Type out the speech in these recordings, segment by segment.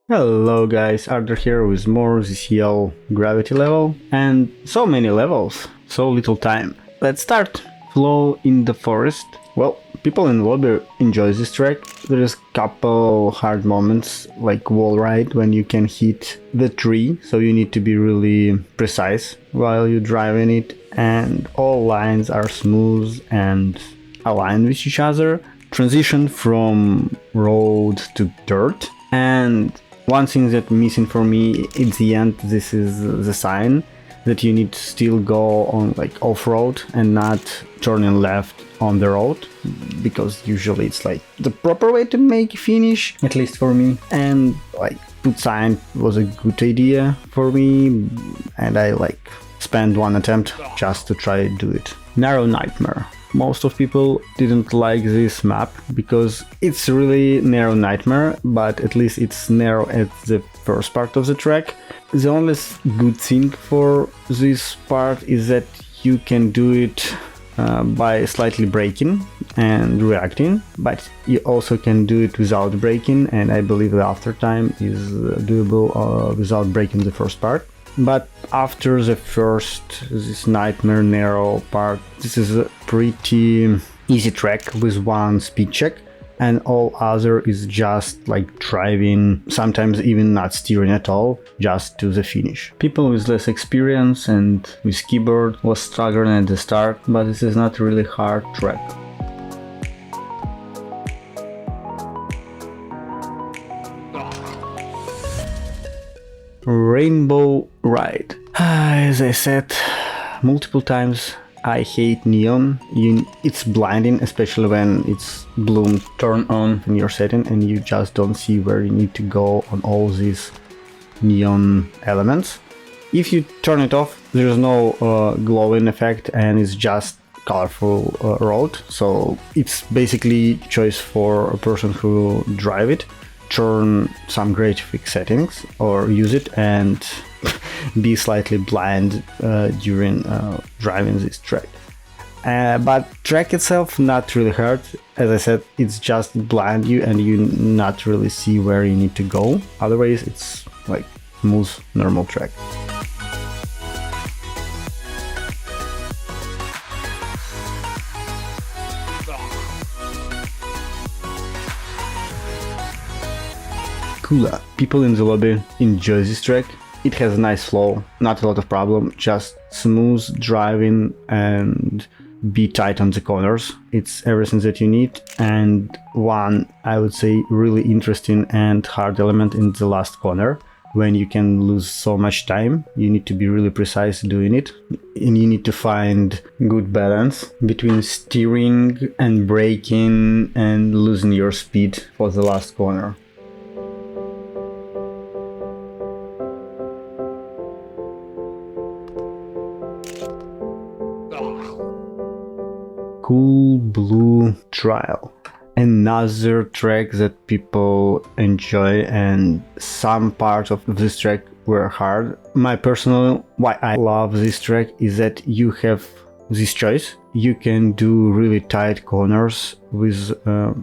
Hello guys, Arthur here with more ZSL gravity level, and so many levels, so little time. Let's start. Flow in the forest. Well, people in the lobby enjoy this track. There is couple hard moments like wall ride when you can hit the tree, so you need to be really precise while you're driving it, and all lines are smooth and aligned with each other. Transition from road to dirt, and one thing that's missing for me at the end, this is the sign that you need to still go on like off-road and not turning left on the road, because usually it's like the proper way to make a finish, at least for me. And like put sign was a good idea for me, and I like spent one attempt just to try to do it. Narrow Nightmare. Most of people didn't like this map because it's really narrow nightmare, but at least it's narrow at the first part of the track. The only good thing for this part is that you can do it by slightly braking and reacting, but you also can do it without braking, and I believe the after time is doable without braking the first part. But after the this nightmare narrow part, this is a pretty easy track with one speed check, and all other is just like driving, sometimes even not steering at all, just to the finish. People with less experience and with keyboard was struggling at the start, but this is not really hard track. Rainbow Ride. As I said multiple times, I hate neon. It's blinding, especially when it's bloom turn on in your setting and you just don't see where you need to go on all these neon elements. If you turn it off, there's no glowing effect and it's just colorful road. So it's basically choice for a person who drive it. Turn some graphic settings or use it and be slightly blind during driving this track. But track itself not really hard. As I said, it's just blind you and you not really see where you need to go. Otherwise it's like smooth normal track. Acula. People in the lobby enjoy this track. It has a nice flow, not a lot of problem, just smooth driving and be tight on the corners. It's everything that you need. And one, I would say, really interesting and hard element in the last corner, when you can lose so much time. You need to be really precise doing it, and you need to find good balance between steering and braking and losing your speed for the last corner. Cool Blue Trial. Another track that people enjoy, and some parts of this track were hard. My personal why I love this track is that you have this choice. You can do really tight corners with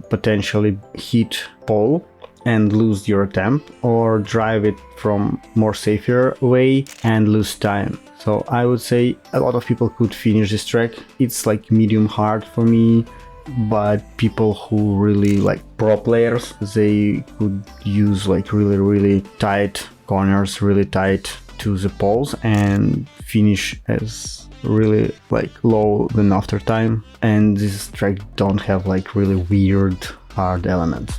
potentially hit pole and lose your temp, or drive it from more safer way and lose time. So I would say a lot of people could finish this track. It's like medium hard for me, but people who really like pro players, they could use like really tight corners, really tight to the poles, and finish as really like low than after time. And this track don't have like really weird hard elements.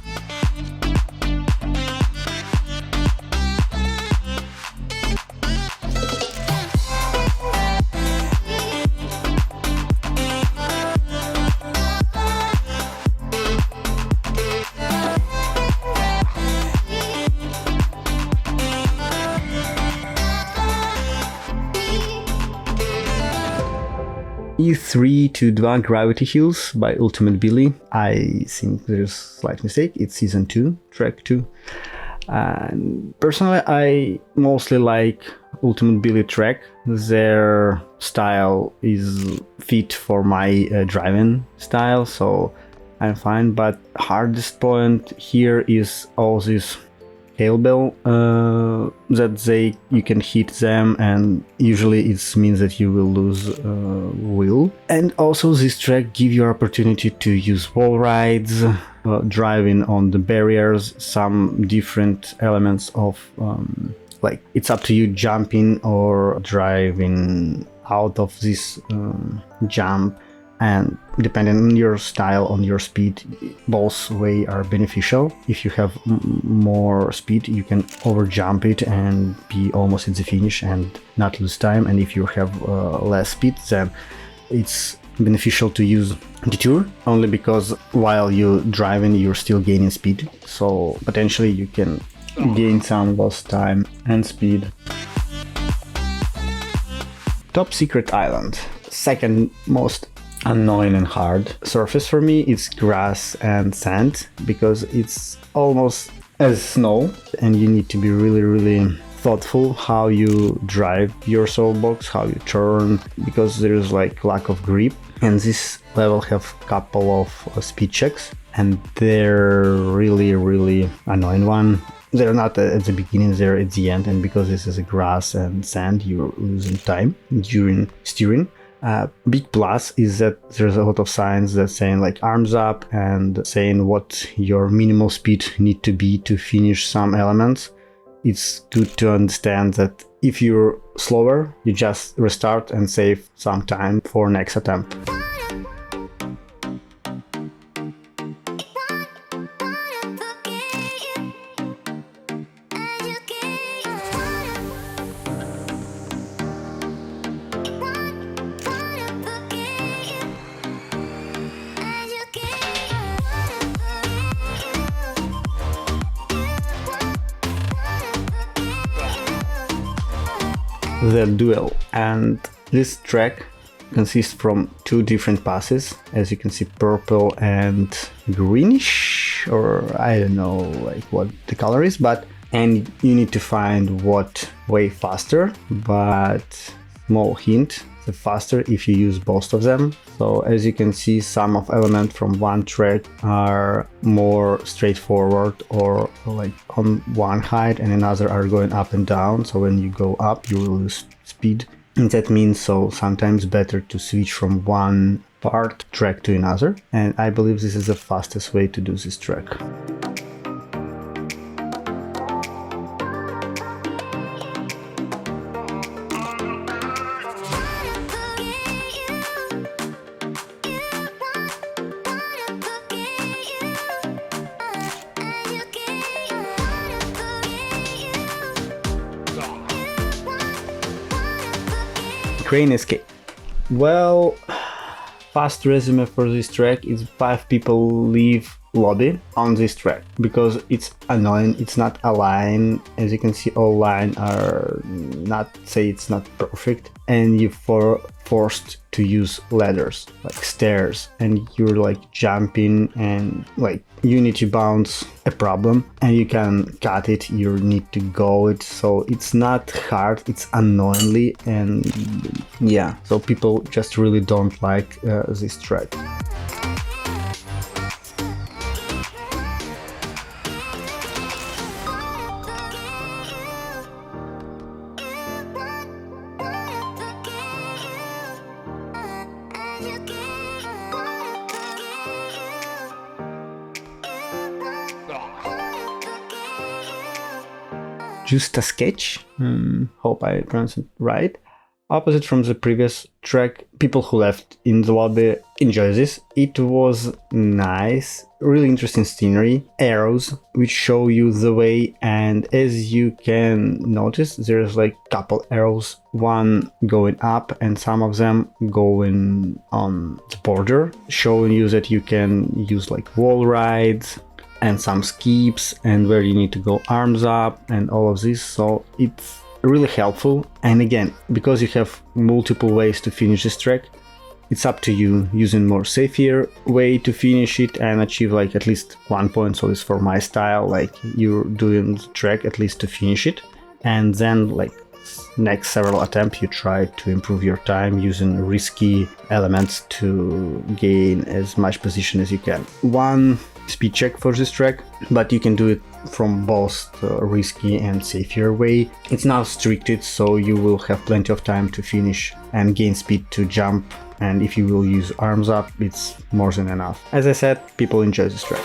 S3T2 Gravity Hills by Ultimate Billy. I think there's a slight mistake. It's season 2, track 2. And personally, I mostly like Ultimate Billy track. Their style is fit for my driving style, so I'm fine. But hardest point here is all these hailbell that you can hit them, and usually it means that you will lose wheel. And also this track gives you opportunity to use wall rides, driving on the barriers, some different elements of like it's up to you jumping or driving out of this jump, and depending on your style, on your speed, both way are beneficial. If you have more speed, you can over jump it and be almost at the finish and not lose time, and if you have less speed, then it's beneficial to use detour, only because while you're driving you're still gaining speed, so potentially you can gain some lost time and speed. Top Sekret Island, second most annoying and hard surface for me. It's grass and sand because it's almost as snow, and you need to be really thoughtful how you drive your soulbox, how you turn, because there is like lack of grip. And this level have couple of speed checks, and they're really annoying one. They're not at the beginning, they're at the end, and because this is a grass and sand, you're losing time during steering. Big plus is that there's a lot of signs that saying like arms up and saying what your minimal speed need to be to finish some elements. It's good to understand that if you're slower, you just restart and save some time for next attempt. The Duel, and this track consists from two different passes, as you can see, purple and greenish, or I don't know like what the color is, and you need to find what way faster, but small hint, the faster if you use both of them. So as you can see, some of elements from one track are more straightforward or like on one height, and another are going up and down. So when you go up, you will lose speed. And that means so sometimes better to switch from one part track to another. And I believe this is the fastest way to do this track. Crane escape. Well, fast resume for this track is 5 people leave lobby on this track because it's annoying. It's not a line. As you can see, all lines are not, say it's not perfect, and you forced to use ladders like stairs, and you're like jumping, and like you need to bounce a problem and you can cut it, you need to go it. So it's not hard, it's annoyingly, and yeah, so people just really don't like this track. Justa Sketch, hope I pronounced it right. Opposite from the previous track, people who left in the lobby enjoy this. It was nice, really interesting scenery, arrows which show you the way, and as you can notice, there's like couple arrows, one going up and some of them going on the border, showing you that you can use like wall rides and some skips, and where you need to go arms up and all of this. So it's really helpful, and again, because you have multiple ways to finish this track, it's up to you using more safer way to finish it and achieve like at least 1 point. So it's for my style, like you're doing the track at least to finish it, and then like next several attempts you try to improve your time using risky elements to gain as much position as you can. One speed check for this track, but you can do it from both risky and safer way. It's now stricted, so you will have plenty of time to finish and gain speed to jump, and if you will use arms up, it's more than enough. As I said, people enjoy this track.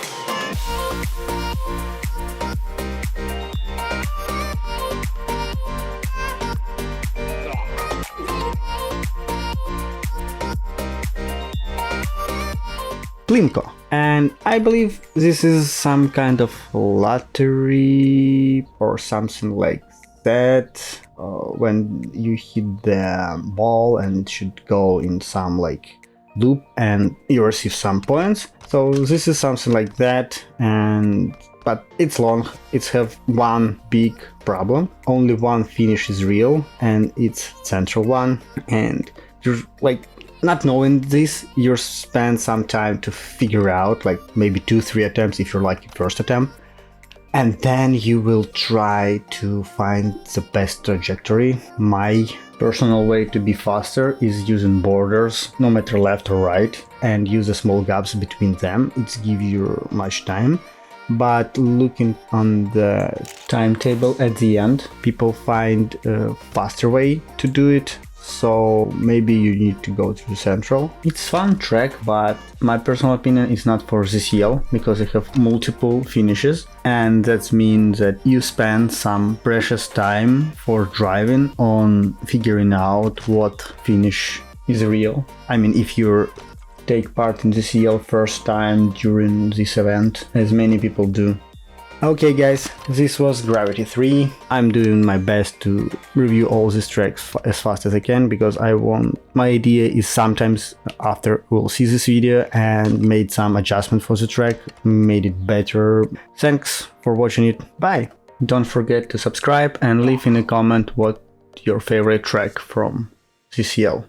Plinko. And I believe this is some kind of lottery or something like that. When you hit the ball and it should go in some like loop and you receive some points. So this is something like that, but it's long. It's have one big problem. Only one finish is real, and it's central one. And you're like, not knowing this, you spend some time to figure out, like maybe 2-3 attempts if you're lucky first attempt, and then you will try to find the best trajectory. My personal way to be faster is using borders, no matter left or right, and use the small gaps between them. It gives you much time. But looking on the timetable at the end, people find a faster way to do it. So maybe you need to go to the central. It's fun track, but my personal opinion is not for ZCL because I have multiple finishes, and that means that you spend some precious time for driving on figuring out what finish is real. I mean, if you take part in ZCL first time during this event, as many people do. Okay guys, this was Gravity 3. I'm doing my best to review all these tracks as fast as I can, because my idea is sometimes after we'll see this video and made some adjustment for the track, made it better. Thanks for watching it, bye! Don't forget to subscribe and leave in a comment what your favorite track from CCL.